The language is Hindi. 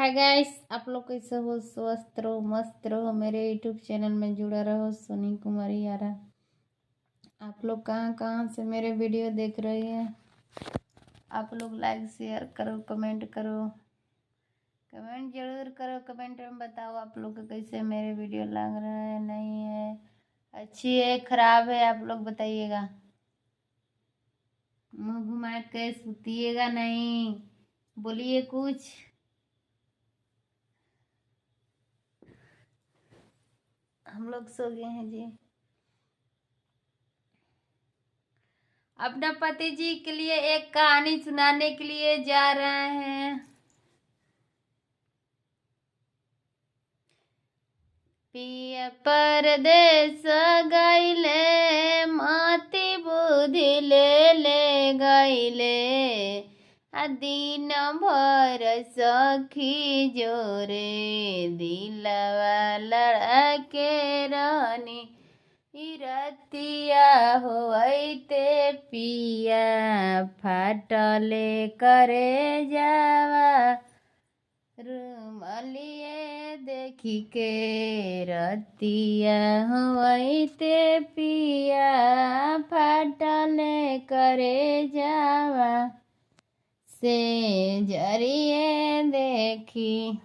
हाय गाइस, आप लोग कैसे हो? स्वस्थ रहो, मस्त रहो, मेरे यूट्यूब चैनल में जुड़ा रहो। सोनी कुमारी यारा, आप लोग कहाँ कहाँ से मेरे वीडियो देख रहे हैं? आप लोग लाइक शेयर करो, कमेंट करो, कमेंट जरूर करो। कमेंट में बताओ आप लोग को कैसे मेरे वीडियो लग रहा है, नहीं है, अच्छी है, खराब है, आप लोग बताइएगा। मुंह घुमा के सुतिएगा नहीं, बोलिए कुछ। हम लोग सो गए हैं जी। अपना पति जी के लिए एक कहानी सुनाने के लिए जा रहे हैं। पिया परदेस गईले, माती बुद्धि ले गईले। दिन भर सखी जोरे, दिलवा लड़ा के रानी। रतिया होते पिया, फाटले करे जावा। रूमलिए देखी के, रतिया होते पिया, फाटले करे जावा। से जरिए देखी